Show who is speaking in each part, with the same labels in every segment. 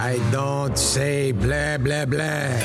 Speaker 1: I don't say blah, blah, blah.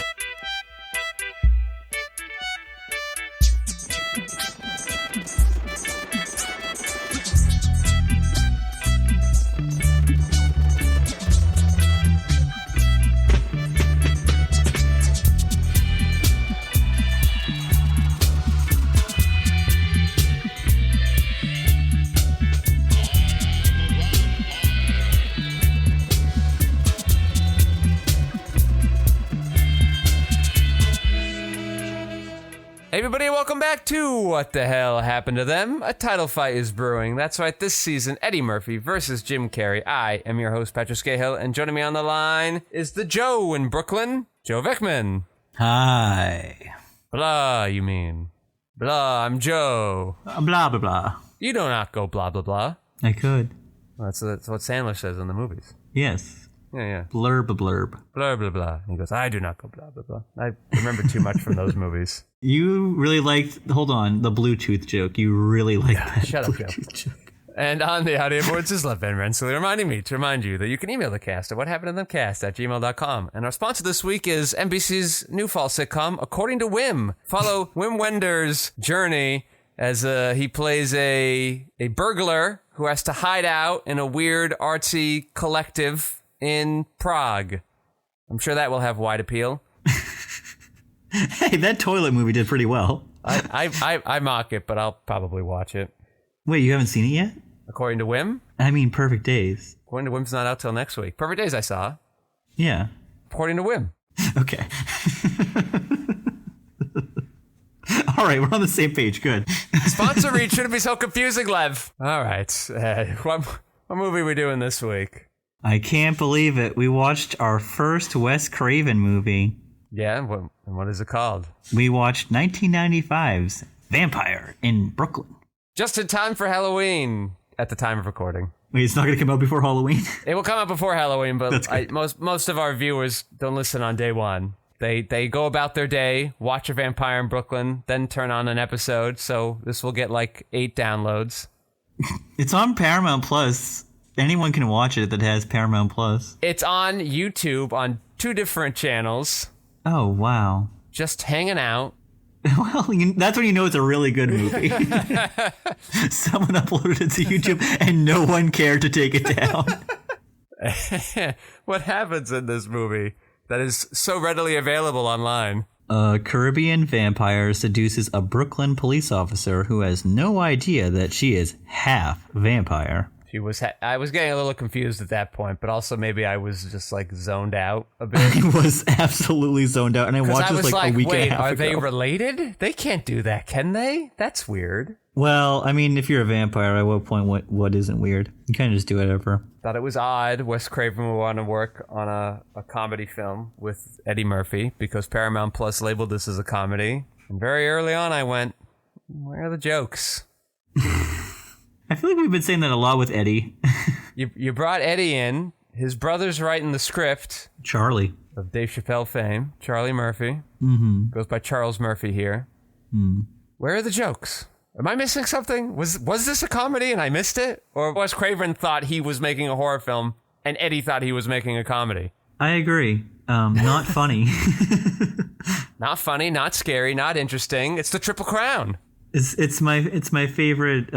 Speaker 2: Hey everybody, welcome back to What the Hell Happened to Them? A title fight is brewing. That's right, this season, Eddie Murphy versus Jim Carrey. I am your host, Patrick Skeyhill, and joining me on the line is the Joe in Brooklyn, Joe Vekeman.
Speaker 3: Hi.
Speaker 2: Blah, you mean. Blah, I'm Joe.
Speaker 3: Blah, blah, blah.
Speaker 2: You do not go blah, blah, blah.
Speaker 3: I could.
Speaker 2: Well, that's what Sandler says in the movies.
Speaker 3: Yes.
Speaker 2: Yeah.
Speaker 3: Blurb, blurb.
Speaker 2: Blah, blah, blah. He goes, I do not go blah, blah, blah. I remember too much from those movies.
Speaker 3: You really liked, hold on, the Bluetooth joke. You really liked that
Speaker 2: shut up,
Speaker 3: Bluetooth joke.
Speaker 2: And on the audio boards is Left Van Rensselaer reminding me to remind you that you can email the cast at whathappenedtotthemcast@gmail.com. And our sponsor this week is NBC's new fall sitcom, According to Wim. Follow Wim Wender's journey as he plays a burglar who has to hide out in a weird artsy collective in Prague. I'm sure that will have wide appeal.
Speaker 3: Hey, that toilet movie did pretty well.
Speaker 2: I mock it, but I'll probably watch it.
Speaker 3: Wait, you haven't seen it yet?
Speaker 2: According to Wim?
Speaker 3: I mean, Perfect Days.
Speaker 2: According to Wim's not out till next week. Perfect Days I saw.
Speaker 3: Yeah.
Speaker 2: According to Wim.
Speaker 3: Okay. All right, we're on the same page. Good.
Speaker 2: Sponsor read shouldn't be so confusing, Lev. All right. What movie are we doing this week?
Speaker 3: I can't believe it. We watched our first Wes Craven movie.
Speaker 2: Yeah, and what is it called?
Speaker 3: We watched 1995's Vampire in Brooklyn.
Speaker 2: Just in time for Halloween at the time of recording.
Speaker 3: Wait, it's not going to come out before Halloween?
Speaker 2: It will come out before Halloween, but most of our viewers don't listen on day one. They go about their day, watch a Vampire in Brooklyn, then turn on an episode, so this will get like 8 downloads.
Speaker 3: It's on Paramount Plus. Anyone can watch it that has Paramount Plus.
Speaker 2: It's on YouTube on 2 different channels.
Speaker 3: Oh, wow.
Speaker 2: Just hanging out.
Speaker 3: Well, that's when you know it's a really good movie. Someone uploaded it to YouTube and no one cared to take it down.
Speaker 2: What happens in this movie that is so readily available online?
Speaker 3: A Caribbean vampire seduces a Brooklyn police officer who has no idea that she is half vampire.
Speaker 2: I was getting a little confused at that point, but also maybe I was just like zoned out a bit.
Speaker 3: I was absolutely zoned out, and I watched this like a week and a half ago.
Speaker 2: Are they related? They can't do that, can they? That's weird.
Speaker 3: Well, I mean, if you're a vampire, at what point what isn't weird? You kind of just do whatever.
Speaker 2: Thought it was odd Wes Craven would want to work on a comedy film with Eddie Murphy because Paramount Plus labeled this as a comedy. And very early on I went, where are the jokes?
Speaker 3: I feel like we've been saying that a lot with Eddie.
Speaker 2: You brought Eddie in. His brother's writing the script.
Speaker 3: Charlie.
Speaker 2: Of Dave Chappelle fame. Charlie Murphy.
Speaker 3: Mm-hmm.
Speaker 2: Goes by Charles Murphy here.
Speaker 3: Mm.
Speaker 2: Where are the jokes? Am I missing something? Was this a comedy and I missed it? Or Wes Craven thought he was making a horror film and Eddie thought he was making a comedy?
Speaker 3: I agree. Not funny.
Speaker 2: Not funny, not scary, not interesting. It's the Triple Crown.
Speaker 3: It's my favorite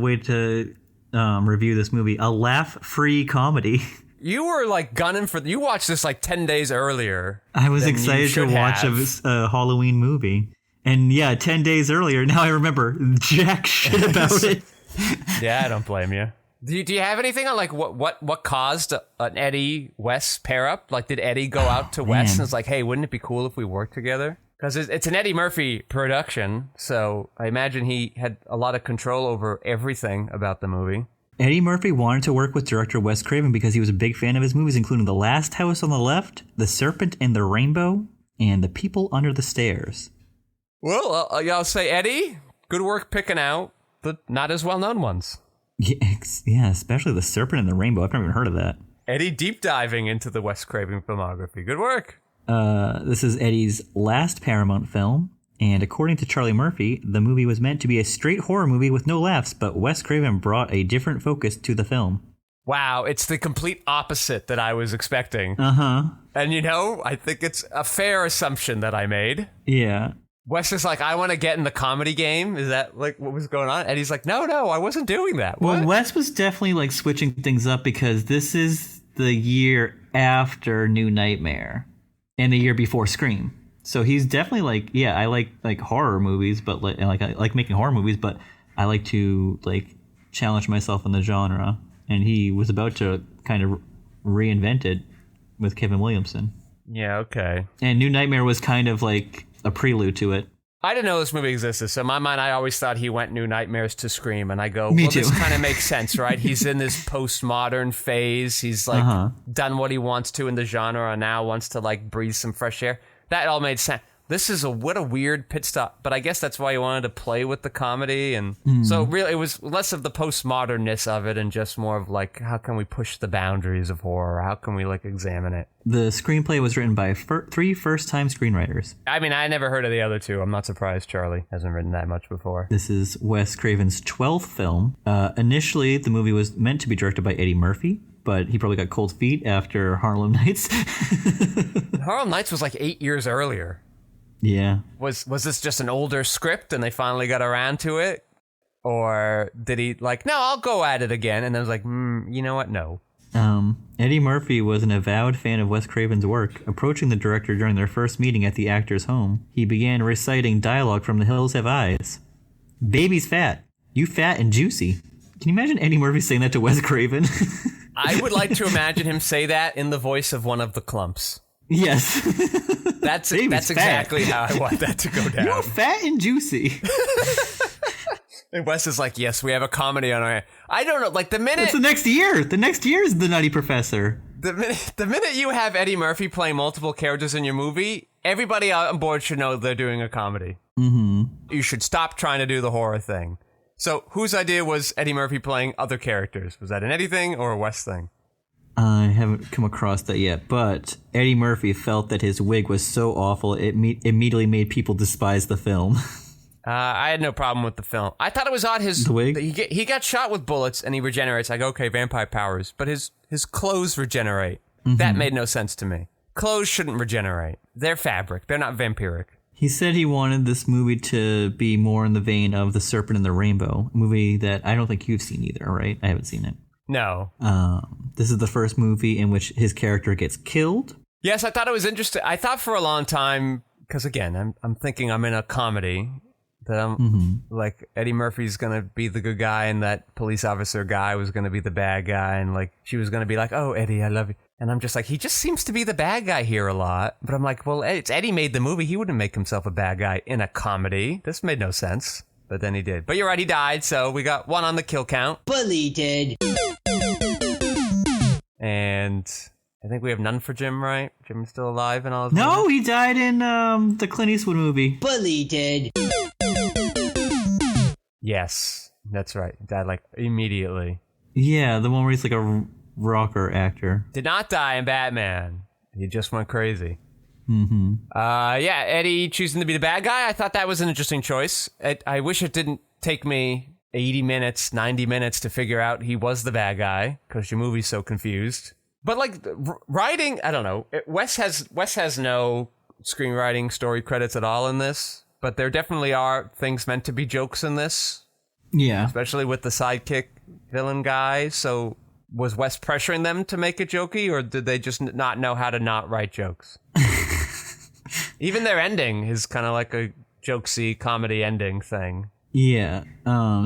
Speaker 3: way to review this movie. A laugh-free comedy.
Speaker 2: You were like gunning for. You watched this like 10 days earlier.
Speaker 3: I was excited to watch a Halloween movie, and yeah, 10 days earlier. Now I remember jack shit about it.
Speaker 2: Yeah, I don't blame you. Do you have anything on like what caused an Eddie Wes pair up? Like, did Eddie go out to Wes and it's like, hey, wouldn't it be cool if we worked together? Because it's an Eddie Murphy production, so I imagine he had a lot of control over everything about the movie.
Speaker 3: Eddie Murphy wanted to work with director Wes Craven because he was a big fan of his movies, including The Last House on the Left, The Serpent and the Rainbow, and The People Under the Stairs.
Speaker 2: Well, I'll say, Eddie, good work picking out the not as well-known ones.
Speaker 3: Yeah, especially The Serpent and the Rainbow. I've never even heard of that.
Speaker 2: Eddie deep diving into the Wes Craven filmography. Good work.
Speaker 3: This is Eddie's last Paramount film, and according to Charlie Murphy, the movie was meant to be a straight horror movie with no laughs, but Wes Craven brought a different focus to the film.
Speaker 2: Wow, it's the complete opposite that I was expecting.
Speaker 3: Uh-huh.
Speaker 2: And I think it's a fair assumption that I made.
Speaker 3: Yeah.
Speaker 2: Wes is like, I want to get in the comedy game. Is that like what was going on? And he's like, no, I wasn't doing that. What?
Speaker 3: Well, Wes was definitely like switching things up because this is the year after New Nightmare and the year before Scream. So he's definitely like, yeah, I like horror movies, but I like making horror movies, but I like to like challenge myself in the genre. And he was about to kind of reinvent it with Kevin Williamson.
Speaker 2: Yeah, okay.
Speaker 3: And New Nightmare was kind of like a prelude to it.
Speaker 2: I didn't know this movie existed, so in my mind, I always thought he went New Nightmares to Scream, and I go,
Speaker 3: Me
Speaker 2: well,
Speaker 3: too.
Speaker 2: this kind of makes sense, right? He's in this postmodern phase. He's like done what he wants to in the genre, and now wants to like breathe some fresh air. That all made sense. This is what a weird pit stop, but I guess that's why he wanted to play with the comedy, and so really it was less of the postmodernness of it and just more of like, how can we push the boundaries of horror? How can we like examine it?
Speaker 3: The screenplay was written by three first-time screenwriters.
Speaker 2: I mean, I never heard of the other two. I'm not surprised Charlie hasn't written that much before.
Speaker 3: This is Wes Craven's 12th film. Initially, the movie was meant to be directed by Eddie Murphy, but he probably got cold feet after Harlem Nights.
Speaker 2: Harlem Nights was like 8 years earlier.
Speaker 3: Yeah.
Speaker 2: Was this just an older script and they finally got around to it? Or did he like, no, I'll go at it again? And then was like, you know what? No.
Speaker 3: Eddie Murphy was an avowed fan of Wes Craven's work. Approaching the director during their first meeting at the actor's home, he began reciting dialogue from The Hills Have Eyes. Baby's fat. You fat and juicy. Can you imagine Eddie Murphy saying that to Wes Craven?
Speaker 2: I would like to imagine him say that in the voice of one of the Clumps.
Speaker 3: Yes.
Speaker 2: That's exactly how I want that to go down.
Speaker 3: You're fat and juicy.
Speaker 2: And Wes is like, yes, we have a comedy on our... I don't know, like the minute...
Speaker 3: It's the next year. The next year is The Nutty Professor.
Speaker 2: The minute you have Eddie Murphy playing multiple characters in your movie, everybody on board should know they're doing a comedy. Mm-hmm. You should stop trying to do the horror thing. So whose idea was Eddie Murphy playing other characters? Was that an Eddie thing or a Wes thing?
Speaker 3: I haven't come across that yet, but Eddie Murphy felt that his wig was so awful it immediately made people despise the film.
Speaker 2: I had no problem with the film. I thought it was odd.
Speaker 3: The wig?
Speaker 2: He got shot with bullets and he regenerates. I go, okay, vampire powers, but his clothes regenerate. Mm-hmm. That made no sense to me. Clothes shouldn't regenerate. They're fabric. They're not vampiric.
Speaker 3: He said he wanted this movie to be more in the vein of The Serpent and the Rainbow, a movie that I don't think you've seen either, right? I haven't seen it.
Speaker 2: No.
Speaker 3: This is the first movie in which his character gets killed.
Speaker 2: Yes, I thought it was interesting. I thought for a long time, because again, I'm thinking I'm in a comedy, that I'm like Eddie Murphy's going to be the good guy and that police officer guy was going to be the bad guy. And like she was going to be like, oh, Eddie, I love you. And I'm just like, he just seems to be the bad guy here a lot. But I'm like, well, it's Eddie made the movie. He wouldn't make himself a bad guy in a comedy. This made no sense. But then he did. But you're right, he died. So we got one on the kill count.
Speaker 4: Bully did.
Speaker 2: And I think we have none for Jim, right? Jim's still alive and all his
Speaker 3: No,
Speaker 2: movies?
Speaker 3: he died in the Clint Eastwood movie.
Speaker 4: Bully did.
Speaker 2: Yes, that's right. He died like immediately.
Speaker 3: Yeah, the one where he's like a rocker actor.
Speaker 2: Did not die in Batman. He just went crazy.
Speaker 3: Mm-hmm.
Speaker 2: Yeah, Eddie choosing to be the bad guy. I thought that was an interesting choice. I wish it didn't take me 80 minutes, 90 minutes to figure out he was the bad guy because your movie's so confused. But like writing, I don't know. Wes has no screenwriting story credits at all in this, but there definitely are things meant to be jokes in this.
Speaker 3: Yeah.
Speaker 2: Especially with the sidekick villain guy. So was Wes pressuring them to make it jokey, or did they just not know how to not write jokes? Even their ending is kind of like a jokesy comedy ending thing.
Speaker 3: Yeah.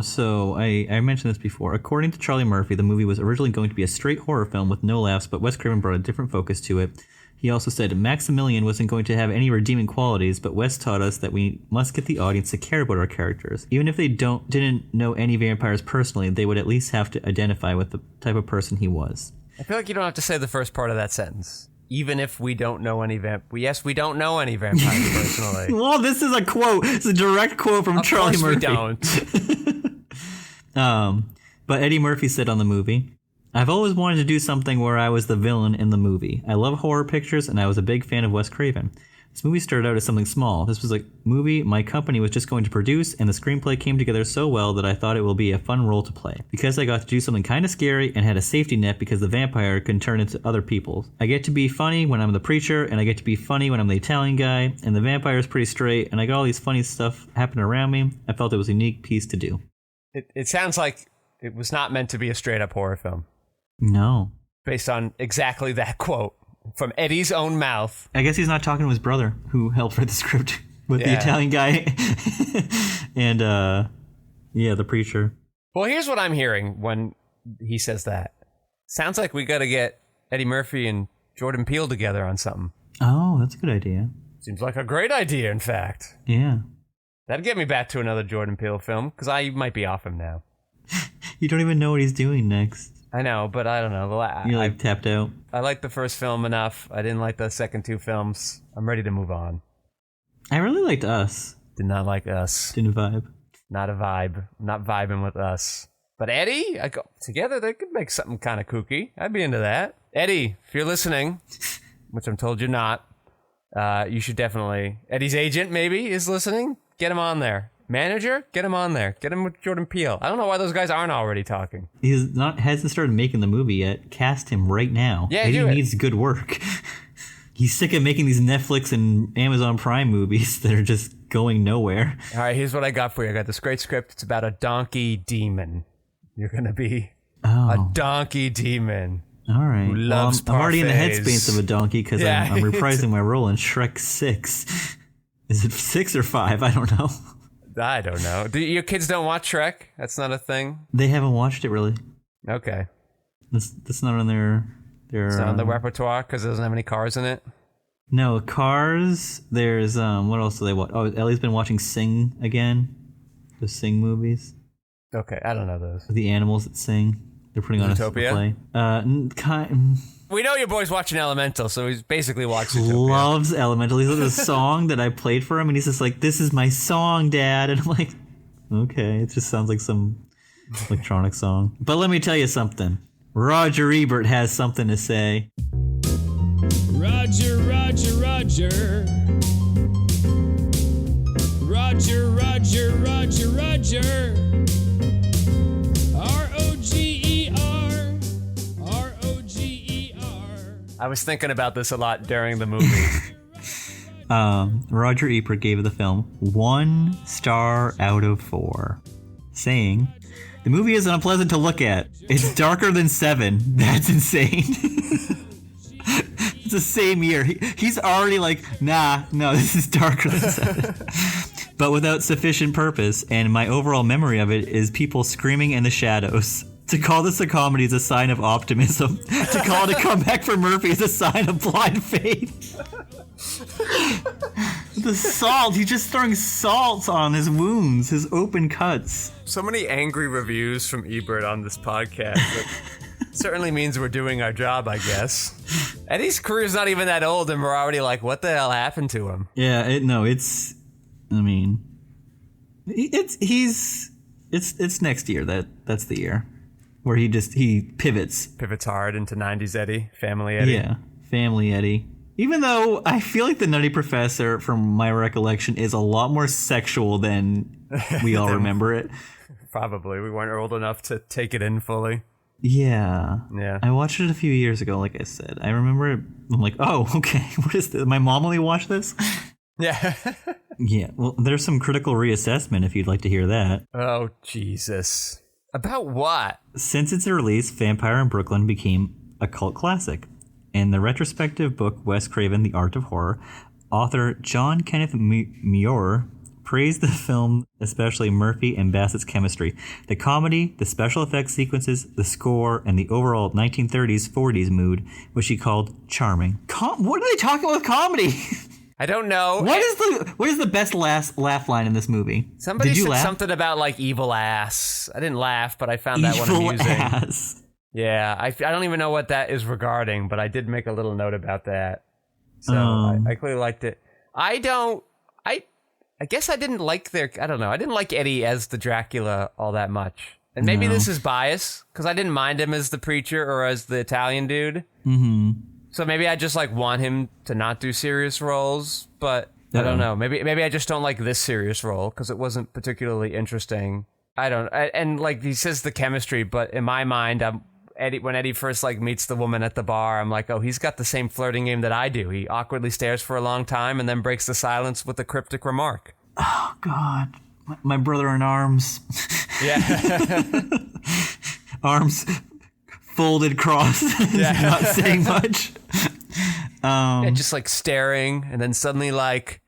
Speaker 3: So I mentioned this before. According to Charlie Murphy, the movie was originally going to be a straight horror film with no laughs, but Wes Craven brought a different focus to it. He also said Maximilian wasn't going to have any redeeming qualities, but Wes taught us that we must get the audience to care about our characters. Even if they didn't know any vampires personally, they would at least have to identify with the type of person he was.
Speaker 2: I feel like you don't have to say the first part of that sentence. Even if we don't know any yes, we don't know any vampires personally.
Speaker 3: Well, this is a quote. It's a direct quote from Charlie Murphy.
Speaker 2: Of course we don't.
Speaker 3: But Eddie Murphy said on the movie, I've always wanted to do something where I was the villain in the movie. I love horror pictures, and I was a big fan of Wes Craven. This movie started out as something small. This was a movie my company was just going to produce, and the screenplay came together so well that I thought it will be a fun role to play. Because I got to do something kind of scary and had a safety net because the vampire can turn into other people. I get to be funny when I'm the preacher, and I get to be funny when I'm the Italian guy, and the vampire is pretty straight, and I got all these funny stuff happening around me. I felt it was a unique piece to do.
Speaker 2: It sounds like it was not meant to be a straight-up horror film.
Speaker 3: No.
Speaker 2: Based on exactly that quote from Eddie's own mouth.
Speaker 3: I guess he's not talking to his brother, who helped write the script with the Italian guy and, the preacher.
Speaker 2: Well, here's what I'm hearing when he says that. Sounds like we got to get Eddie Murphy and Jordan Peele together on something.
Speaker 3: Oh, that's a good idea.
Speaker 2: Seems like a great idea, in fact.
Speaker 3: Yeah.
Speaker 2: That'd get me back to another Jordan Peele film, because I might be off him now.
Speaker 3: You don't even know what he's doing next.
Speaker 2: I know, but I don't know.
Speaker 3: You're tapped out.
Speaker 2: I liked the first film enough. I didn't like the second two films. I'm ready to move on.
Speaker 3: I really liked Us.
Speaker 2: Did not like Us.
Speaker 3: Didn't vibe.
Speaker 2: Not a vibe. Not vibing with Us. But Eddie, together they could make something kind of kooky. I'd be into that. Eddie, if you're listening, which I'm told you're not, you should definitely. Eddie's agent maybe is listening. Get him on there. Manager, get him on there. Get him with Jordan Peele. I don't know why those guys aren't already talking.
Speaker 3: Hasn't started making the movie yet. Cast him right now.
Speaker 2: Yeah,
Speaker 3: Eddie needs good work. He's sick of making these Netflix and Amazon Prime movies that are just going nowhere. All
Speaker 2: right, here's what I got for you. I got this great script. It's about a donkey demon. You're gonna be a donkey demon.
Speaker 3: All right.
Speaker 2: Who loves
Speaker 3: I'm already in the headspace of a donkey because I'm reprising my role in Shrek 6. Is it 6 or 5? I don't know.
Speaker 2: I don't know. Your kids don't watch Shrek? That's not a thing?
Speaker 3: They haven't watched it, really.
Speaker 2: Okay.
Speaker 3: That's not on their
Speaker 2: it's not on the repertoire because it doesn't have any cars in it?
Speaker 3: No, Cars. There's, what else do they watch? Oh, Ellie's been watching Sing again. The Sing movies.
Speaker 2: Okay, I don't know those.
Speaker 3: The animals that sing. They're putting on a play.
Speaker 2: We know your boy's watching Elemental, so he's basically watching Zootopia.
Speaker 3: Loves Elemental. He's like the song that I played for him, and he's just like, "This is my song, Dad." And I'm like, "Okay." It just sounds like some electronic song. But let me tell you something. Roger Ebert has something to say.
Speaker 4: Roger, Roger, Roger. Roger, Roger, Roger, Roger. R-O-G-E-R. R-O-G-E-R.
Speaker 2: I was thinking about this a lot during the movie.
Speaker 3: Roger Ebert gave the film 1 star out of 4, saying, "The movie is unpleasant to look at. It's darker than 7. That's insane." It's the same year. He's already like, no, this is darker than 7. But without sufficient purpose, and my overall memory of it is people screaming in the shadows. To call this a comedy is a sign of optimism. To call it a comeback for Murphy is a sign of blind faith. The salt, he's just throwing salt on his wounds, his open cuts.
Speaker 2: So many angry reviews from Ebert on this podcast. That certainly means we're doing our job, I guess. Eddie's career's not even that old, and we're already like, what the hell happened to him?
Speaker 3: Yeah, it's next year. That's the year where he pivots
Speaker 2: hard into 90s Eddie, family Eddie.
Speaker 3: Yeah, family Eddie. Even though I feel like the Nutty Professor, from my recollection, is a lot more sexual than we all remember it.
Speaker 2: Probably. We weren't old enough to take it in fully.
Speaker 3: Yeah.
Speaker 2: Yeah.
Speaker 3: I watched it a few years ago, like I said. I remember it. I'm like, oh, okay. What is this? My mom only watched this?
Speaker 2: Yeah.
Speaker 3: Yeah. Well, there's some critical reassessment if you'd like to hear that.
Speaker 2: Oh, Jesus. About what?
Speaker 3: Since its release, Vampire in Brooklyn became a cult classic. In the retrospective book Wes Craven, The Art of Horror, author John Kenneth Muir praised the film, especially Murphy and Bassett's chemistry. The comedy, the special effects sequences, the score, and the overall 1930s, 40s mood, which he called charming. What are they talking about with comedy?
Speaker 2: I don't know.
Speaker 3: What is the best laugh line in this movie?
Speaker 2: Somebody said something about like evil ass. I didn't laugh, but I found that one amusing. Evil ass. Yeah, I don't even know what that is regarding, but I did make a little note about that. So I clearly liked it. I guess I didn't like I don't know. I didn't like Eddie as the Dracula all that much. And maybe this is bias, because I didn't mind him as the preacher or as the Italian dude.
Speaker 3: Mm-hmm.
Speaker 2: So maybe I just like want him to not do serious roles, but I don't know. Maybe I just don't like this serious role because it wasn't particularly interesting. And like he says the chemistry, but in my mind, when Eddie first like meets the woman at the bar, I'm like, oh, he's got the same flirting game that I do. He awkwardly stares for a long time and then breaks the silence with a cryptic remark.
Speaker 3: Oh God, my brother in arms.
Speaker 2: Yeah.
Speaker 3: Arms folded crossed, not saying much.
Speaker 2: Just like staring, and then suddenly like,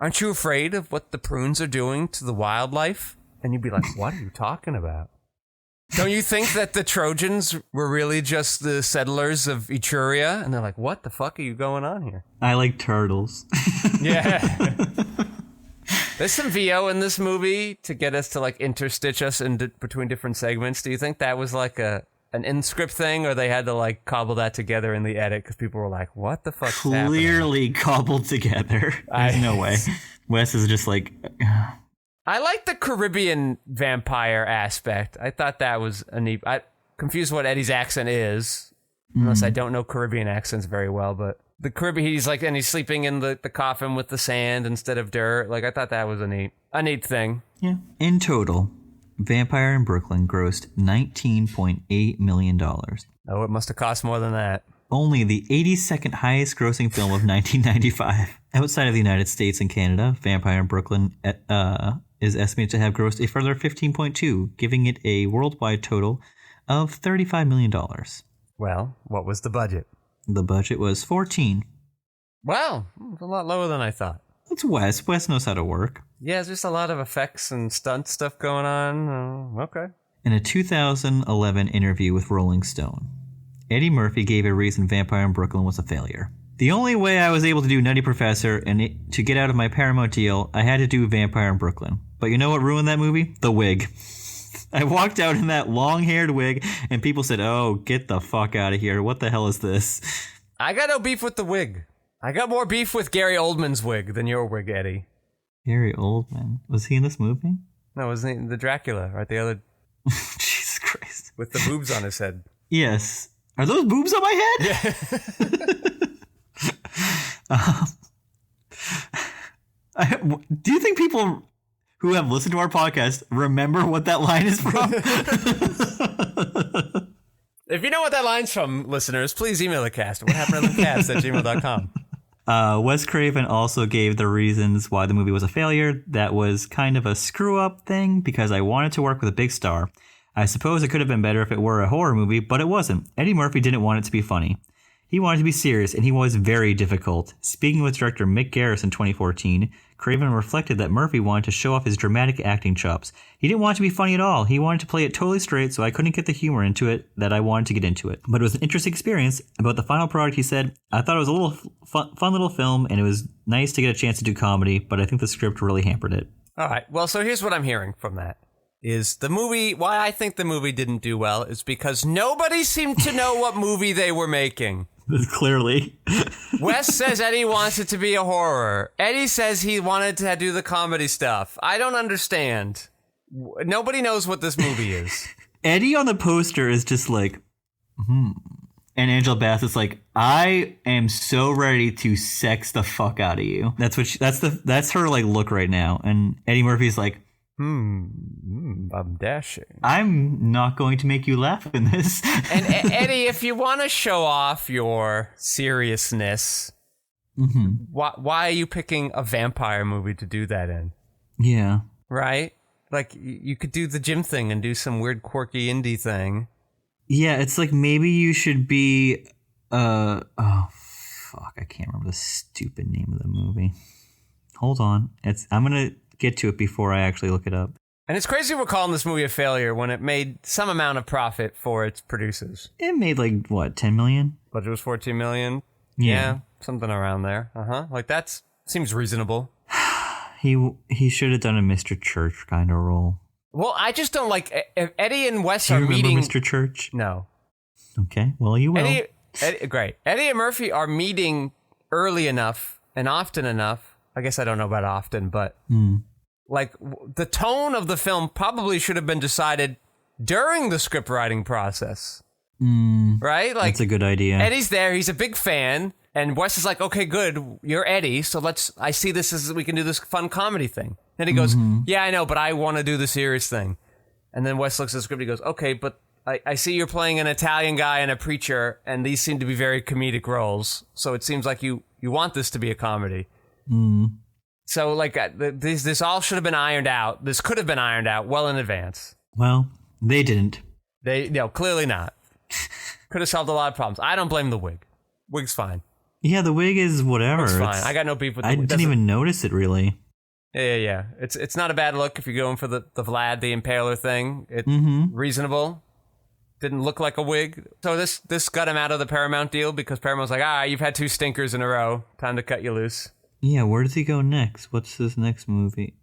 Speaker 2: aren't you afraid of what the prunes are doing to the wildlife? And you'd be like, what are you talking about? Don't you think that the Trojans were really just the settlers of Etruria? And they're like, what the fuck are you going on here?
Speaker 3: I like turtles.
Speaker 2: Yeah. There's some VO in this movie to get us to like interstitch us in between different segments. Do you think that was like an in-script thing, or they had to like cobble that together in the edit because people were like, what the fuck's
Speaker 3: Clearly
Speaker 2: happening?
Speaker 3: Cobbled together. There's no way. Wes is just like...
Speaker 2: I like the Caribbean vampire aspect. I thought that was a neat... I confused what Eddie's accent is, unless I don't know Caribbean accents very well, but the Caribbean, he's sleeping in the coffin with the sand instead of dirt. Like, I thought that was a neat thing.
Speaker 3: Yeah. In total, Vampire in Brooklyn grossed $19.8 million.
Speaker 2: Oh, it must have cost more than that.
Speaker 3: Only the 82nd highest grossing film of 1995. Outside of the United States and Canada, Vampire in Brooklyn is estimated to have grossed a further 15.2, giving it a worldwide total of $35 million.
Speaker 2: Well, what was the budget?
Speaker 3: The budget was 14.
Speaker 2: Wow, it's a lot lower than I thought.
Speaker 3: It's Wes. Wes knows how to work.
Speaker 2: Yeah, there's just a lot of effects and stunt stuff going on. Okay.
Speaker 3: In a 2011 interview with Rolling Stone, Eddie Murphy gave a reason Vampire in Brooklyn was a failure. The only way I was able to do Nutty Professor and to get out of my Paramount deal, I had to do Vampire in Brooklyn. But you know what ruined that movie? The wig. I walked out in that long-haired wig, and people said, oh, get the fuck out of here. What the hell is this?
Speaker 2: I got no beef with the wig. I got more beef with Gary Oldman's wig than your wig, Eddie.
Speaker 3: Gary Oldman? Was he in this movie?
Speaker 2: No, wasn't he the Dracula, right? The other...
Speaker 3: Jesus Christ.
Speaker 2: With the boobs on his head.
Speaker 3: Yes. Are those boobs on my head?
Speaker 2: Yeah.
Speaker 3: Do you think people who have listened to our podcast remember what that line is from?
Speaker 2: If you know what that line's from, listeners, please email the cast at whathappenedtothem@gmail.com.
Speaker 3: Wes Craven also gave the reasons why the movie was a failure. That was kind of a screw-up thing because I wanted to work with a big star. I suppose it could have been better if it were a horror movie, but it wasn't. Eddie Murphy didn't want it to be funny. He wanted to be serious, and he was very difficult. Speaking with director Mick Garris in 2014, Craven reflected that Murphy wanted to show off his dramatic acting chops. He didn't want it to be funny at all. He wanted to play it totally straight, so I couldn't get the humor into it that I wanted to get into it. But it was an interesting experience. About the final product, he said, I thought it was a little fun little film, and it was nice to get a chance to do comedy, but I think the script really hampered it.
Speaker 2: All right, well, so here's what I'm hearing from that. Is the movie, why I think the movie didn't do well is because nobody seemed to know what movie they were making.
Speaker 3: Clearly.
Speaker 2: Wes says Eddie wants it to be a horror. Eddie says he wanted to do the comedy stuff. I don't understand. Nobody knows what this movie is.
Speaker 3: Eddie on the poster is just like, And Angela Bassett's like, I am so ready to sex the fuck out of you. That's what that's her like look right now. And Eddie Murphy's like,
Speaker 2: I'm dashing.
Speaker 3: I'm not going to make you laugh in this.
Speaker 2: And Eddie, if you want to show off your seriousness, why are you picking a vampire movie to do that in?
Speaker 3: Yeah.
Speaker 2: Right? Like, you could do the gym thing and do some weird, quirky indie thing.
Speaker 3: Yeah, it's like maybe you should be... I can't remember the stupid name of the movie. Hold on. I'm going to get to it before I actually look it up.
Speaker 2: And it's crazy we're calling this movie a failure when it made some amount of profit for its producers.
Speaker 3: It made like, what, 10 million?
Speaker 2: Budget was 14 million.
Speaker 3: Yeah.
Speaker 2: Something around there. Like, that seems reasonable.
Speaker 3: He should have done a Mr. Church kind of role.
Speaker 2: Well, I just don't like... If Eddie and Wes
Speaker 3: Do you
Speaker 2: are
Speaker 3: remember
Speaker 2: meeting...
Speaker 3: Mr. Church?
Speaker 2: No.
Speaker 3: Okay, well, you will.
Speaker 2: Great. Eddie and Murphy are meeting early enough and often enough. I guess I don't know about often, but... Like, the tone of the film probably should have been decided during the script writing process. Right? Like,
Speaker 3: that's a good idea.
Speaker 2: Eddie's there. He's a big fan. And Wes is like, okay, good. You're Eddie. So I see this as we can do this fun comedy thing. And he goes, yeah, I know, but I want to do the serious thing. And then Wes looks at the script. He goes, okay, but I see you're playing an Italian guy and a preacher, and these seem to be very comedic roles. So it seems like you want this to be a comedy. So like this all should have been ironed out. This could have been ironed out well in advance.
Speaker 3: Well, they didn't.
Speaker 2: Clearly not. Could have solved a lot of problems. I don't blame the wig. Wig's fine.
Speaker 3: Yeah, the wig is whatever.
Speaker 2: It's fine. I got no beef with the
Speaker 3: I
Speaker 2: wig.
Speaker 3: didn't even notice it, really.
Speaker 2: Yeah. It's not a bad look if you're going for the Vlad the Impaler thing. It's reasonable. Didn't look like a wig. So this got him out of the Paramount deal because Paramount's like, you've had 2 stinkers in a row. Time to cut you loose.
Speaker 3: Yeah, where does he go next? What's his next movie?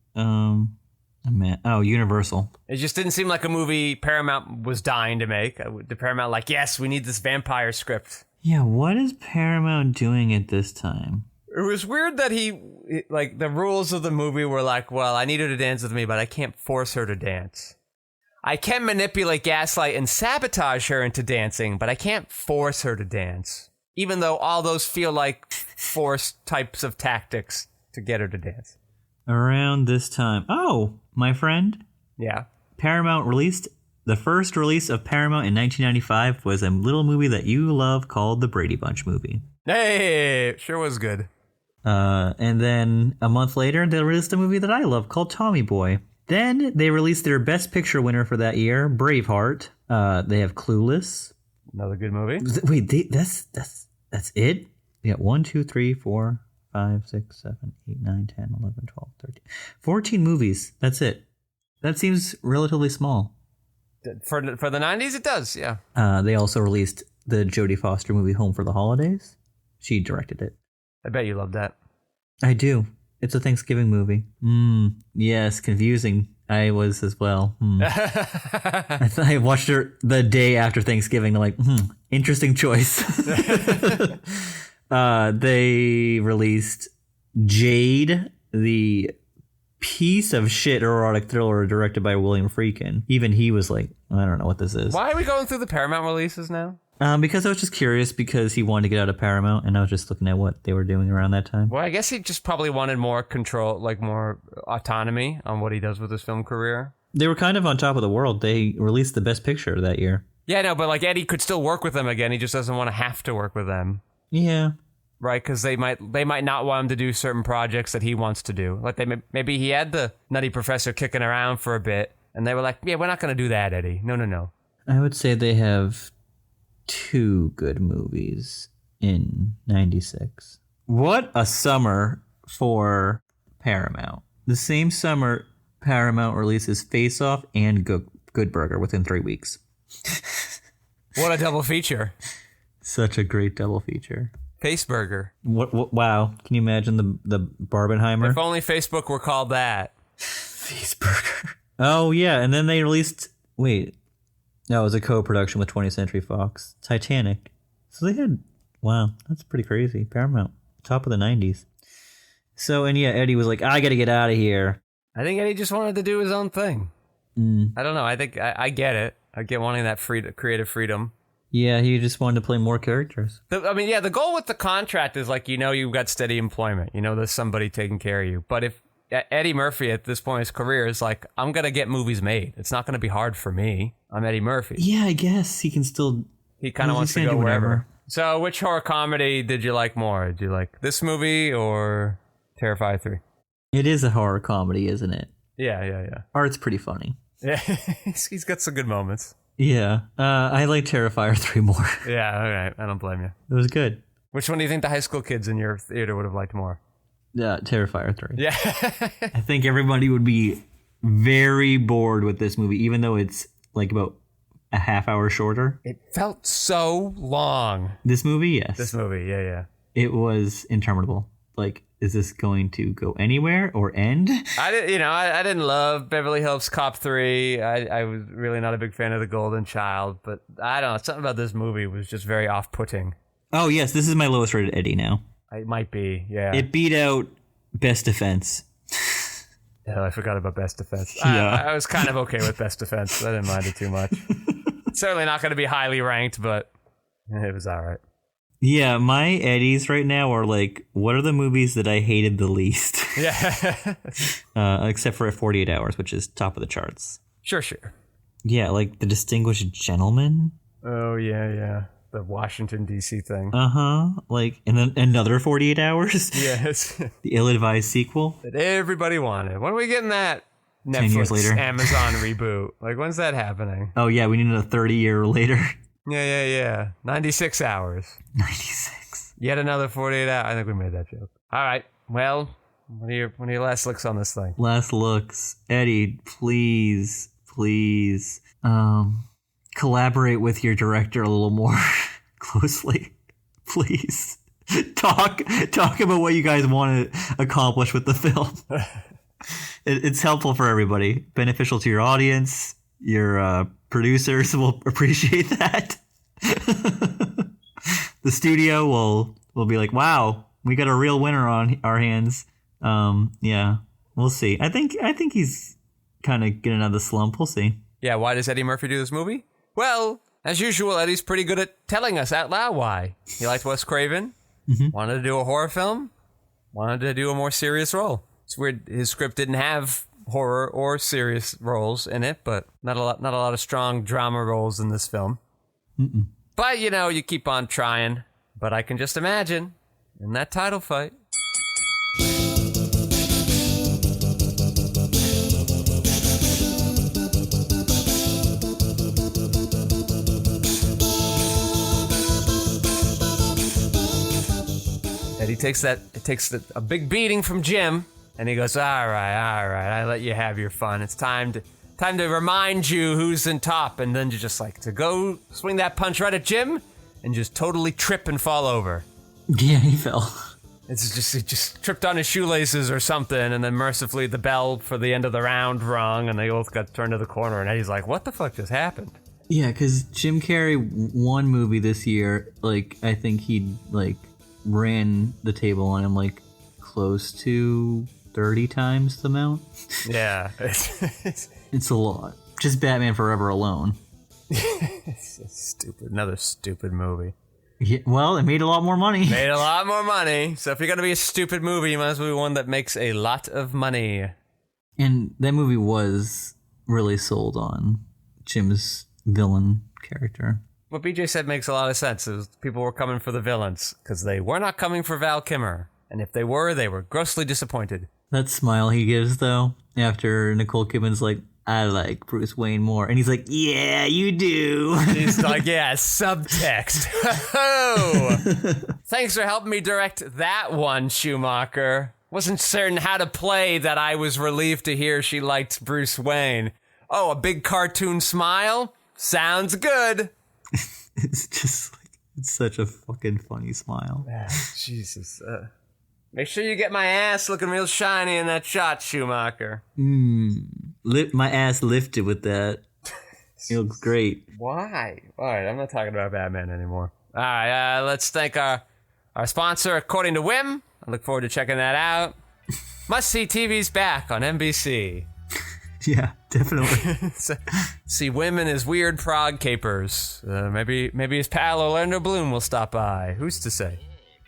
Speaker 3: Universal.
Speaker 2: It just didn't seem like a movie Paramount was dying to make. The Paramount like, yes, we need this vampire script.
Speaker 3: Yeah, what is Paramount doing at this time?
Speaker 2: It was weird that the rules of the movie were like, well, I need her to dance with me, but I can't force her to dance. I can manipulate, gaslight, and sabotage her into dancing, but I can't force her to dance. Even though all those feel like forced types of tactics to get her to dance.
Speaker 3: Around this time. Oh, my friend.
Speaker 2: Yeah.
Speaker 3: Paramount released. The first release of Paramount in 1995 was a little movie that you love called The Brady Bunch Movie.
Speaker 2: Hey, sure was good.
Speaker 3: And then a month later, they released a movie that I love called Tommy Boy. Then they released their Best Picture winner for that year, Braveheart. They have Clueless.
Speaker 2: Another good movie.
Speaker 3: Wait, that's it? Yeah, 1, 2, 3, 4, 5, 6, 7, 8, 9, 10, 11, 12, 13. 14 movies. That's it. That seems relatively small.
Speaker 2: For the 90s, it does, yeah.
Speaker 3: They also released the Jodie Foster movie Home for the Holidays. She directed it.
Speaker 2: I bet you loved that.
Speaker 3: I do. It's a Thanksgiving movie. Yes, confusing. I was as well. I watched her the day after Thanksgiving. I'm like, interesting choice. They released Jade, the piece of shit erotic thriller directed by William Friedkin. Even he was like, I don't know what this is.
Speaker 2: Why are we going through the Paramount releases now?
Speaker 3: Because I was just curious because he wanted to get out of Paramount and I was just looking at what they were doing around that time.
Speaker 2: Well, I guess he just probably wanted more control, like more autonomy on what he does with his film career.
Speaker 3: They were kind of on top of the world. They released the Best Picture that year.
Speaker 2: Yeah, no, but like Eddie could still work with them again. He just doesn't want to have to work with them.
Speaker 3: Yeah.
Speaker 2: Right, because they might not want him to do certain projects that he wants to do. Like maybe he had the Nutty Professor kicking around for a bit, and they were like, "Yeah, we're not going to do that, Eddie. No."
Speaker 3: I would say they have 2 good movies in '96. What a summer for Paramount! The same summer, Paramount releases Face Off and Good Burger within 3 weeks.
Speaker 2: What a double feature!
Speaker 3: Such a great double feature.
Speaker 2: Faceburger.
Speaker 3: What? Wow! Can you imagine the Barbenheimer?
Speaker 2: If only Facebook were called that.
Speaker 3: Faceburger. Oh yeah, and then they released. Wait, no, it was a co-production with 20th Century Fox. Titanic. So they had. Wow, that's pretty crazy. Paramount, top of the '90s. So and yeah, Eddie was like, I got to get out of here.
Speaker 2: I think Eddie just wanted to do his own thing. I don't know. I think I get it. I get wanting that creative freedom.
Speaker 3: Yeah, he just wanted to play more characters.
Speaker 2: The goal with the contract is like, you've got steady employment. There's somebody taking care of you. But if Eddie Murphy at this point in his career is like, I'm going to get movies made. It's not going to be hard for me. I'm Eddie Murphy.
Speaker 3: Yeah, I guess he can still...
Speaker 2: He kind of wants to go wherever. So which horror comedy did you like more? Did you like this movie or Terrifier 3?
Speaker 3: It is a horror comedy, isn't it?
Speaker 2: Yeah.
Speaker 3: Art's pretty funny.
Speaker 2: Yeah, he's got some good moments.
Speaker 3: Yeah, I like Terrifier 3 more.
Speaker 2: Yeah, all right. I don't blame you.
Speaker 3: It was good.
Speaker 2: Which one do you think the high school kids in your theater would have liked more?
Speaker 3: Yeah, Terrifier 3.
Speaker 2: Yeah.
Speaker 3: I think everybody would be very bored with this movie, even though it's like about a half hour shorter.
Speaker 2: It felt so long.
Speaker 3: This movie, yes.
Speaker 2: This movie, yeah.
Speaker 3: It was interminable. Like, is this going to go anywhere or end?
Speaker 2: I didn't love Beverly Hills Cop 3. I was really not a big fan of The Golden Child, but I don't know. Something about this movie was just very off-putting.
Speaker 3: Oh, yes. This is my lowest rated Eddie now.
Speaker 2: It might be, yeah.
Speaker 3: It beat out Best Defense.
Speaker 2: Oh, I forgot about Best Defense.
Speaker 3: Yeah.
Speaker 2: I was kind of okay with Best Defense. I didn't mind it too much. Certainly not going to be highly ranked, but it was all right.
Speaker 3: Yeah, my Eddies right now are like, what are the movies that I hated the least?
Speaker 2: Yeah.
Speaker 3: Except for 48 Hours, which is top of the charts.
Speaker 2: Sure.
Speaker 3: Yeah, like The Distinguished Gentleman.
Speaker 2: Oh, yeah. The Washington, D.C. thing.
Speaker 3: Like, and then another 48 Hours.
Speaker 2: Yes.
Speaker 3: The ill-advised sequel.
Speaker 2: That everybody wanted. When are we getting that
Speaker 3: 10 years
Speaker 2: Netflix,
Speaker 3: later.
Speaker 2: Amazon reboot? Like, when's that happening?
Speaker 3: Oh, yeah, we need a 30-year later.
Speaker 2: Yeah. 96 hours.
Speaker 3: 96.
Speaker 2: Yet another 48 hours. I think we made that joke. All right. Well, what are your last looks on this thing?
Speaker 3: Last looks. Eddie, please, collaborate with your director a little more closely. Please. Talk about what you guys want to accomplish with the film. It's helpful for everybody. Beneficial to your audience. Your producers will appreciate that. The studio will be like, wow, we got a real winner on our hands. Yeah, we'll see. I think he's kind of getting out of the slump. We'll see.
Speaker 2: Yeah, why does Eddie Murphy do this movie? Well, as usual, Eddie's pretty good at telling us out loud why. He liked Wes Craven, wanted to do a horror film, wanted to do a more serious role. It's weird his script didn't have horror or serious roles in it, but not a lot of strong drama roles in this film. But, you keep on trying. But I can just imagine, in that title fight. Eddie takes a big beating from Jim, and he goes, all right, I let you have your fun. It's time to remind you who's in top, and then you just to go swing that punch right at Jim, and just totally trip and fall over.
Speaker 3: Yeah, he fell.
Speaker 2: He just tripped on his shoelaces or something, and then mercifully the bell for the end of the round rung, and they both got turned to the corner, and Eddie's like, what the fuck just happened?
Speaker 3: Yeah, because Jim Carrey, one movie this year, I think he, ran the table on him, close to 30 times the amount.
Speaker 2: Yeah.
Speaker 3: It's a lot. Just Batman Forever alone.
Speaker 2: It's stupid. Another stupid movie.
Speaker 3: Yeah, well, it made a lot more money.
Speaker 2: Made a lot more money. So if you're going to be a stupid movie, you might as well be one that makes a lot of money.
Speaker 3: And that movie was really sold on Jim's villain character.
Speaker 2: What BJ said makes a lot of sense. People were coming for the villains because they were not coming for Val Kilmer. And if they were grossly disappointed. That
Speaker 3: smile he gives, though, after Nicole Kidman's like, I like Bruce Wayne more. And he's like, yeah, you do.
Speaker 2: He's like, yeah, subtext. Oh, thanks for helping me direct that one, Schumacher. Wasn't certain how to play that. I was relieved to hear she liked Bruce Wayne. Oh, a big cartoon smile? Sounds good.
Speaker 3: It's just it's such a fucking funny smile.
Speaker 2: Jesus. Make sure you get my ass looking real shiny in that shot, Schumacher.
Speaker 3: My ass lifted with that. It looks great.
Speaker 2: Why? All right, I'm not talking about Batman anymore. All right, let's thank our sponsor, According to Whim. I look forward to checking that out. Must See TV's back on NBC.
Speaker 3: Yeah, definitely.
Speaker 2: See Whim and his weird prog capers. Maybe his pal Orlando Bloom will stop by. Who's to say?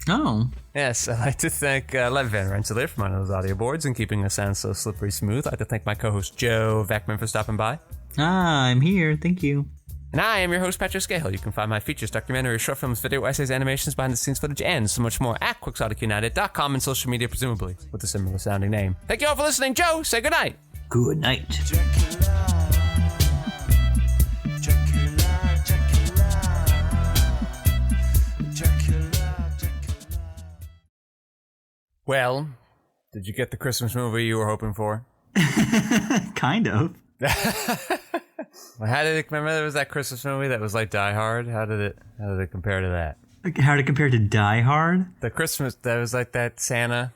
Speaker 3: Oh.
Speaker 2: Yes, I'd like to thank Lev Van Rensselaer for running those audio boards and keeping us sound so slippery smooth. I'd like to thank my co-host Joe Vekeman for stopping by.
Speaker 3: I'm here. Thank you.
Speaker 2: And I am your host, Patrick Skeyhill. You can find my features, documentaries, short films, video essays, animations, behind-the-scenes footage, and so much more at QuixoticUnited.com and social media, presumably, with a similar sounding name. Thank you all for listening. Joe, say goodnight.
Speaker 3: Good night.
Speaker 2: Well, did you get the Christmas movie you were hoping for?
Speaker 3: Kind of.
Speaker 2: Well, how did it remember there was that Christmas movie that was like Die Hard? How did it compare to that?
Speaker 3: How did it compare to Die Hard?
Speaker 2: The Christmas that was like that Santa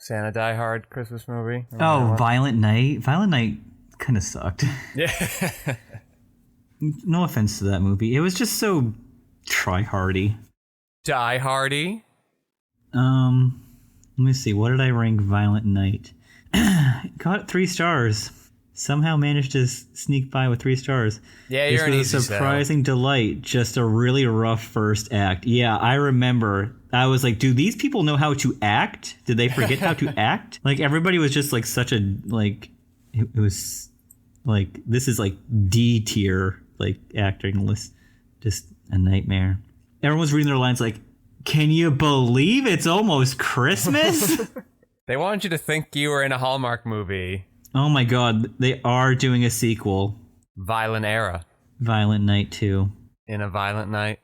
Speaker 2: Die Hard Christmas movie.
Speaker 3: Oh, Violent Night. Violent Night kind of sucked.
Speaker 2: Yeah.
Speaker 3: No offense to that movie. It was just so try-hardy.
Speaker 2: Die Hardy.
Speaker 3: Let me see. What did I rank Violent Night? Got 3 stars. Somehow managed to sneak by with 3 stars.
Speaker 2: Yeah,
Speaker 3: This
Speaker 2: you're an
Speaker 3: was
Speaker 2: easy
Speaker 3: a
Speaker 2: sell.
Speaker 3: surprising delight. Just a really rough first act. Yeah, I remember. I was like, do these people know how to act? Did they forget how to act? Like, everybody was just like such a, like, it was like, this is like D tier, like, acting list. Just a nightmare. Everyone's reading their lines like, can you believe it's almost Christmas?
Speaker 2: They wanted you to think you were in a Hallmark movie.
Speaker 3: Oh my god, they are doing a sequel.
Speaker 2: Violent Era.
Speaker 3: Violent Night 2.
Speaker 2: In a Violent Night.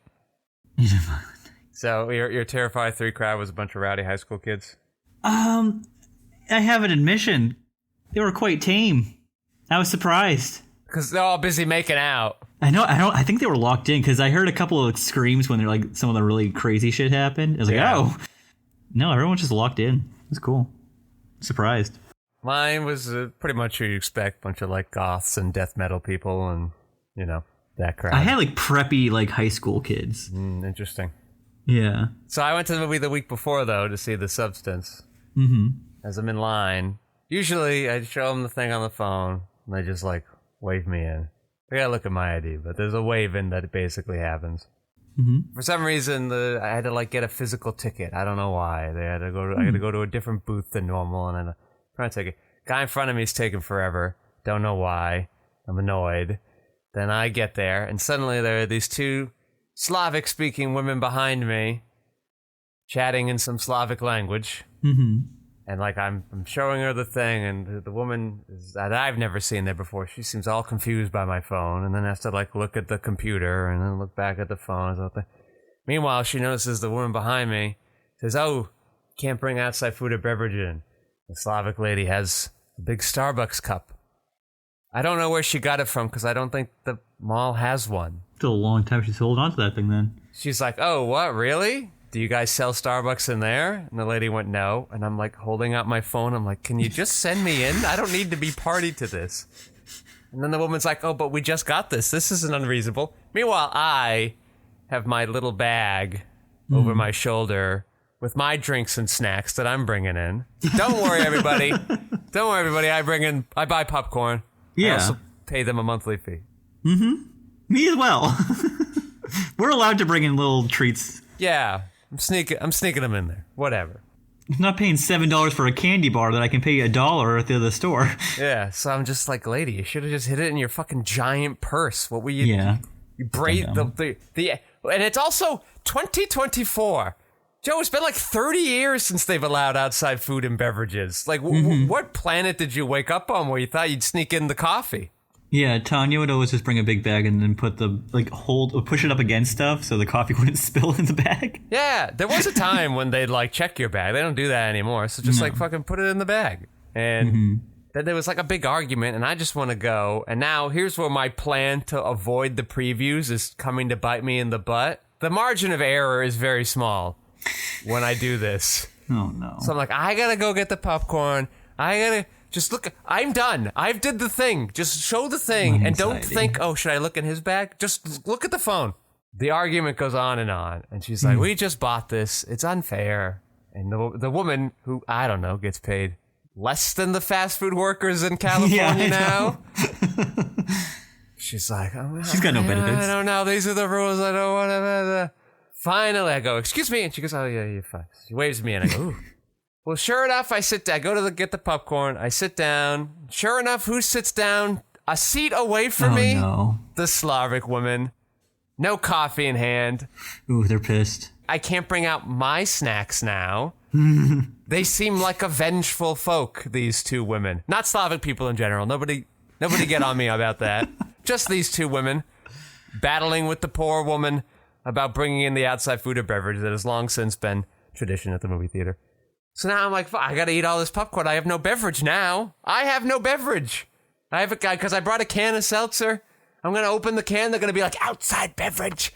Speaker 2: So your Terrifier 3 crowd was a bunch of rowdy high school kids?
Speaker 3: I have an admission. They were quite tame. I was surprised.
Speaker 2: Because they're all busy making out.
Speaker 3: I think they were locked in because I heard a couple of screams when they're like some of the really crazy shit happened. I was like, oh. No, everyone's just locked in. It was cool. Surprised.
Speaker 2: Mine was pretty much what you expect. Bunch of like goths and death metal people and, you know, that crowd.
Speaker 3: I had like preppy like high school kids.
Speaker 2: Interesting.
Speaker 3: Yeah.
Speaker 2: So I went to the movie the week before, though, to see The Substance. As I'm in line. Usually I show them the thing on the phone and they just like wave me in. I gotta look at my ID, but there's a wave in that basically happens. For some reason, I had to like get a physical ticket. I don't know why. I had to go to a different booth than normal, and I had to try and take it. Guy in front of me is taking forever. Don't know why. I'm annoyed. Then I get there, and suddenly there are these 2 Slavic-speaking women behind me, chatting in some Slavic language. And like I'm showing her the thing, and the woman that I've never seen there before, she seems all confused by my phone, and then has to like look at the computer and then look back at the phone. Meanwhile, she notices the woman behind me, says, "Oh, can't bring outside food or beverage in." The Slavic lady has a big Starbucks cup. I don't know where she got it from because I don't think the mall has one.
Speaker 3: Still a long time she's holding on to that thing then.
Speaker 2: She's like, "Oh, what, really? Do you guys sell Starbucks in there?" And the lady went, "No." And I'm like holding out my phone. I'm like, "Can you just send me in? I don't need to be party to this." And then the woman's like, "Oh, but we just got this. This isn't unreasonable." Meanwhile, I have my little bag over my shoulder with my drinks and snacks that I'm bringing in. Don't worry, everybody. Don't worry, everybody. I buy popcorn.
Speaker 3: Yeah.
Speaker 2: I also pay them a monthly fee.
Speaker 3: Me as well. We're allowed to bring in little treats.
Speaker 2: Yeah. I'm sneaking them in there. Whatever.
Speaker 3: I'm not paying $7 for a candy bar that I can pay $1 at the other store.
Speaker 2: Yeah, so I'm just like, lady, you should have just hid it in your fucking giant purse. What were you?
Speaker 3: Yeah.
Speaker 2: You braid the and it's also 2024. Joe, it's been like 30 years since they've allowed outside food and beverages. Like, what planet did you wake up on where you thought you'd sneak in the coffee?
Speaker 3: Yeah, Tanya would always just bring a big bag and then put push it up against stuff so the coffee wouldn't spill in the bag.
Speaker 2: Yeah, there was a time when they'd like check your bag. They don't do that anymore. So just like fucking put it in the bag. And then there was like a big argument and I just want to go. And now here's where my plan to avoid the previews is coming to bite me in the butt. The margin of error is very small when I do this.
Speaker 3: Oh no.
Speaker 2: So I'm like, I gotta go get the popcorn. I gotta just look. I'm done. I've did the thing. Just show the thing and don't think, oh, should I look in his bag? Just look at the phone. The argument goes on. And she's like, we just bought this. It's unfair. And the woman who, I don't know, gets paid less than the fast food workers in California now. She's like,
Speaker 3: she's got no benefits.
Speaker 2: I don't know. These are the rules. I don't want to. Finally, I go, excuse me. And she goes, oh, yeah, you're fine. She waves me and I go, ooh. Well, sure enough, I sit down. I go to get the popcorn. I sit down. Sure enough, who sits down a seat away from me?
Speaker 3: No.
Speaker 2: The Slavic woman. No coffee in hand.
Speaker 3: Ooh, they're pissed.
Speaker 2: I can't bring out my snacks now. They seem like a vengeful folk, these 2 women. Not Slavic people in general. Nobody get on me about that. Just these 2 women battling with the poor woman about bringing in the outside food or beverage that has long since been tradition at the movie theater. So now I'm like, I gotta eat all this popcorn. I have no beverage now. I have no beverage. I have a guy, because I brought a can of seltzer. I'm gonna open the can. They're gonna be like, outside beverage.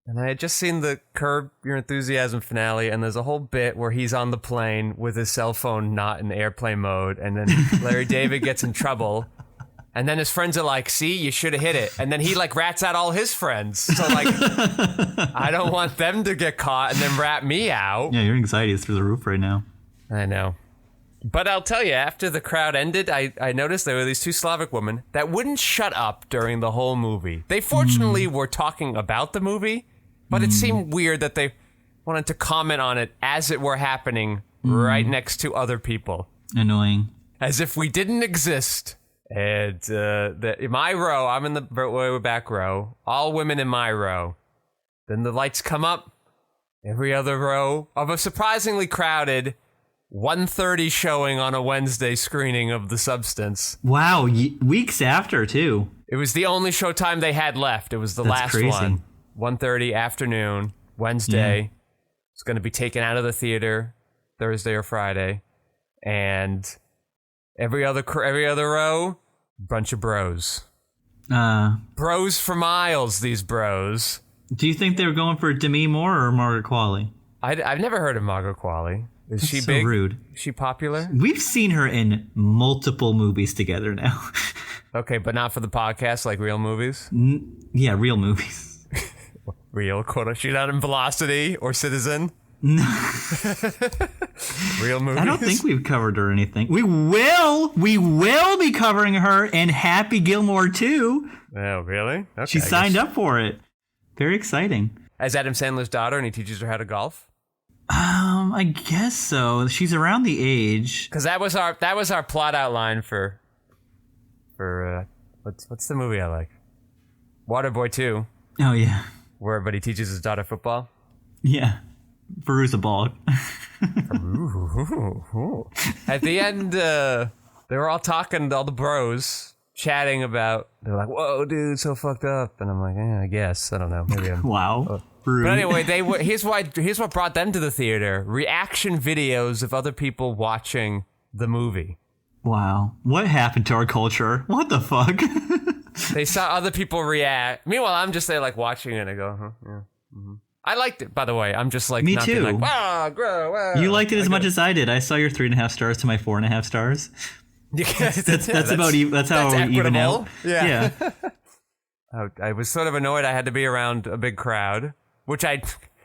Speaker 2: And I had just seen the Curb Your Enthusiasm finale, and there's a whole bit where he's on the plane with his cell phone not in airplane mode, and then Larry David gets in trouble. And then his friends are like, see, you should have hit it. And then he like rats out all his friends. So like, I don't want them to get caught and then rat me out.
Speaker 3: Yeah, your anxiety is through the roof right now.
Speaker 2: I know. But I'll tell you, after the crowd ended, I noticed there were these two Slavic women that wouldn't shut up during the whole movie. They fortunately were talking about the movie, but it seemed weird that they wanted to comment on it as it were happening right next to other people.
Speaker 3: Annoying.
Speaker 2: As if we didn't exist. And in my row, I'm in the way back row, all women in my row. Then the lights come up. Every other row of a surprisingly crowded 1:30 showing on a Wednesday screening of The Substance.
Speaker 3: Wow, weeks after, too.
Speaker 2: It was the only showtime they had left. It was the last
Speaker 3: crazy.
Speaker 2: one. 1:30 afternoon, Wednesday.
Speaker 3: Yeah.
Speaker 2: It's going to be taken out of the theater Thursday or Friday. And every other row, bunch of bros. Bros for miles, these bros.
Speaker 3: Do you think they were going for Demi Moore or Margaret Qualley?
Speaker 2: I've never heard of Margaret Qualley. Is she
Speaker 3: so
Speaker 2: big?
Speaker 3: Rude.
Speaker 2: Is she popular?
Speaker 3: We've seen her in multiple movies together now.
Speaker 2: Okay, but not for the podcast, like real movies?
Speaker 3: Yeah, real movies.
Speaker 2: Real, quote. She's not in Velocity or Citizen?
Speaker 3: No.
Speaker 2: Real movies?
Speaker 3: I don't think we've covered her or anything. We will be covering her in Happy Gilmore 2.
Speaker 2: Oh, really? Okay,
Speaker 3: She signed up for it. Very exciting.
Speaker 2: As Adam Sandler's daughter, and he teaches her how to golf?
Speaker 3: I guess so. She's around the age.
Speaker 2: Because that was our plot outline for what's the movie I like? Waterboy 2.
Speaker 3: Oh, yeah.
Speaker 2: Where everybody teaches his daughter football.
Speaker 3: Yeah. Veruza Balk.
Speaker 2: At the end, they were all talking, all the bros, chatting about, they're like, whoa, dude, so fucked up. And I'm like, I guess. I don't know. Maybe I'm...
Speaker 3: Wow.
Speaker 2: But anyway, here's what brought them to the theater. Reaction videos of other people watching the movie.
Speaker 3: Wow. What happened to our culture? What the fuck?
Speaker 2: They saw other people react. Meanwhile, I'm just there like watching it and I go, yeah. Mm-hmm. I liked it, by the way. I'm just like,
Speaker 3: Me
Speaker 2: not
Speaker 3: too.
Speaker 2: being like, wow, grow, wow.
Speaker 3: You liked it as much as I did. I saw your 3.5 stars to my 4.5 stars. That's how we even out.
Speaker 2: Yeah. I was sort of annoyed I had to be around a big crowd, which I,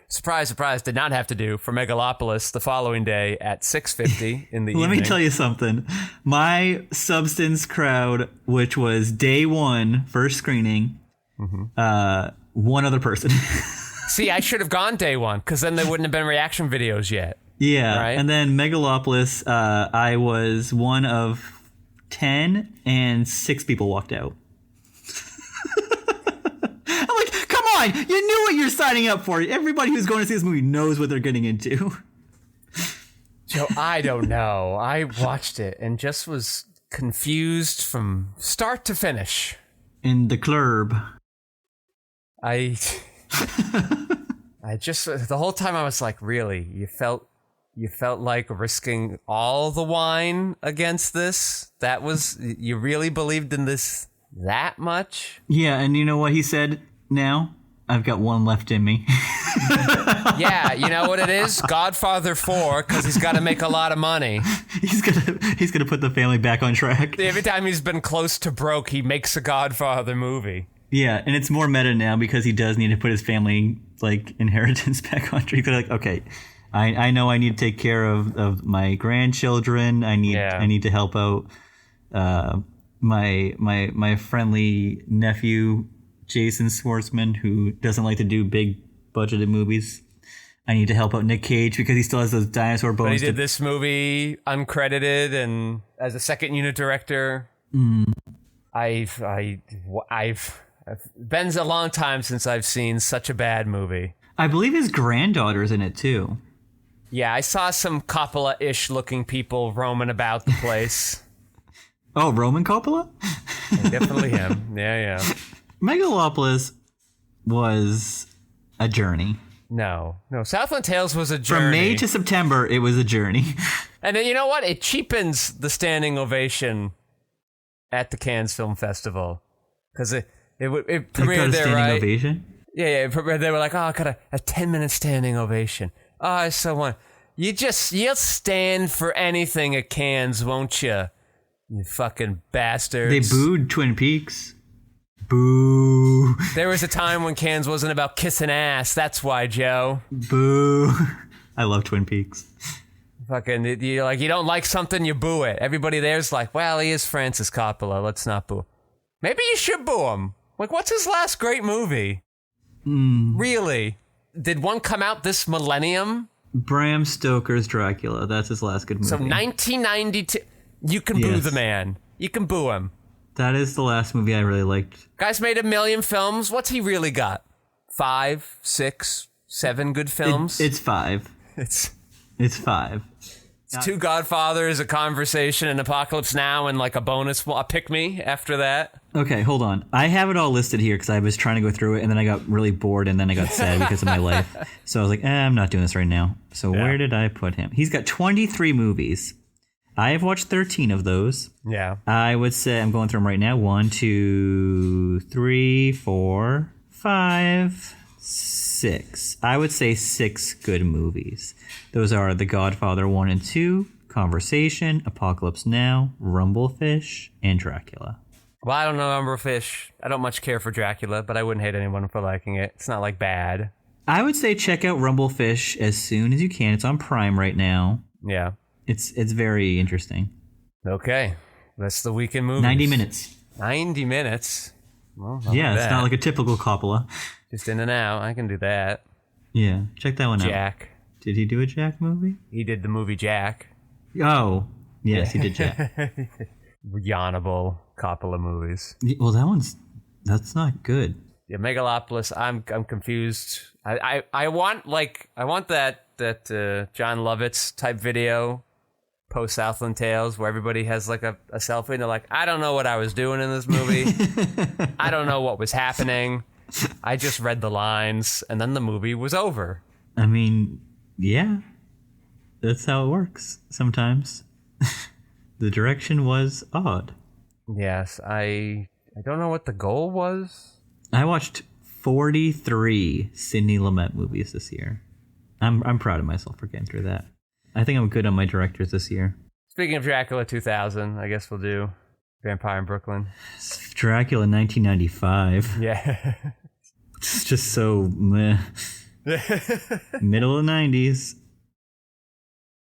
Speaker 2: surprise, did not have to do for Megalopolis the following day at 6:50 in the evening.
Speaker 3: Let me tell you something. My Substance crowd, which was day one, first screening, one other person.
Speaker 2: See, I should have gone day one, because then there wouldn't have been reaction videos yet.
Speaker 3: Yeah,
Speaker 2: right?
Speaker 3: And then Megalopolis, I was one of 10, and 6 people walked out. I'm like, come on, you knew what you're signing up for. Everybody who's going to see this movie knows what they're getting into.
Speaker 2: Joe, I don't know. I watched it and just was confused from start to finish.
Speaker 3: In the club.
Speaker 2: I just, the whole time I was like, really? You felt like risking all the wine against this? That was, you really believed in this that much?
Speaker 3: Yeah, and you know what he said now? I've got one left in me.
Speaker 2: Yeah, you know what it is? Godfather 4, because he's got to make a lot of money.
Speaker 3: He's gonna put the family back on track.
Speaker 2: Every time he's been close to broke, he makes a Godfather movie.
Speaker 3: Yeah, and it's more meta now because he does need to put his family inheritance back on track. He's like, okay, I know I need to take care of my grandchildren. I need to help out my friendly nephew Jason Schwartzman, who doesn't like to do big budgeted movies. I need to help out Nick Cage because he still has those dinosaur bones.
Speaker 2: But he did this movie uncredited and as a second unit director. I've been a long time since I've seen such a bad movie.
Speaker 3: I believe his granddaughter's in it too.
Speaker 2: Yeah, I saw some Coppola-ish looking people roaming about the place.
Speaker 3: Oh, Roman Coppola?
Speaker 2: Definitely him. Yeah.
Speaker 3: Megalopolis was a journey.
Speaker 2: No. Southland Tales was a journey.
Speaker 3: From May to September, it was a journey.
Speaker 2: And then, you know what? It cheapens the standing ovation at the Cannes Film Festival. Because it premiered there, right?
Speaker 3: Ovation?
Speaker 2: Yeah. They were like, oh, I got a 10-minute standing ovation. Oh, I so want. You'll stand for anything at Cannes, won't you? You fucking bastards.
Speaker 3: They booed Twin Peaks. Boo.
Speaker 2: There was a time when Cannes wasn't about kissing ass. That's why, Joe.
Speaker 3: Boo. I love Twin Peaks.
Speaker 2: Fucking, you like, you don't like something, you boo it. Everybody there's like, well, he is Francis Coppola. Let's not boo. Maybe you should boo him. Like, what's his last great movie? Really? Did one come out this millennium?
Speaker 3: Bram Stoker's Dracula. That's his last good movie.
Speaker 2: So 1992. You can boo the man. You can boo him.
Speaker 3: That is the last movie I really liked.
Speaker 2: Guy's made 1 million films. What's he really got? 5, 6, 7 good films?
Speaker 3: It's 5.
Speaker 2: It's
Speaker 3: 5.
Speaker 2: It's 2 Godfathers, a Conversation, an Apocalypse Now, and like a bonus, a Pick Me after that.
Speaker 3: Okay, hold on. I have it all listed here because I was trying to go through it, and then I got really bored, and then I got sad because of my life. So I was like, I'm not doing this right now. So where did I put him? He's got 23 movies. I have watched 13 of those.
Speaker 2: Yeah.
Speaker 3: I would say, I'm going through them right now. 1, 2, 3, 4, 5, 6. I would say 6 good movies. Those are The Godfather 1 and 2, Conversation, Apocalypse Now, Rumblefish, and Dracula.
Speaker 2: Well, I don't know Rumblefish. I don't much care for Dracula, but I wouldn't hate anyone for liking it. It's not like bad.
Speaker 3: I would say check out Rumblefish as soon as you can. It's on Prime right now.
Speaker 2: Yeah.
Speaker 3: It's very interesting.
Speaker 2: Okay. That's the weekend movie.
Speaker 3: 90 minutes.
Speaker 2: 90 minutes? Well,
Speaker 3: yeah, it's not like a typical Coppola.
Speaker 2: Just in and out. I can do that.
Speaker 3: Yeah, check that one out.
Speaker 2: Jack.
Speaker 3: Did he do a Jack movie?
Speaker 2: He did the movie Jack.
Speaker 3: Oh, yes, he did Jack.
Speaker 2: Yonable Coppola movies.
Speaker 3: Well, that's not good.
Speaker 2: Yeah, Megalopolis. I'm confused. I want that John Lovitz type video post Southland Tales where everybody has like a selfie and they're like, I don't know what I was doing in this movie. I don't know what was happening. I just read the lines and then the movie was over.
Speaker 3: I mean, yeah, that's how it works sometimes. The direction was odd.
Speaker 2: Yes, I don't know what the goal was.
Speaker 3: I watched 43 Sidney Lumet movies this year. I'm proud of myself for getting through that. I think I'm good on my directors this year.
Speaker 2: Speaking of Dracula 2000, I guess we'll do Vampire in Brooklyn.
Speaker 3: Dracula 1995.
Speaker 2: Yeah.
Speaker 3: It's just so meh. Middle of the 90s.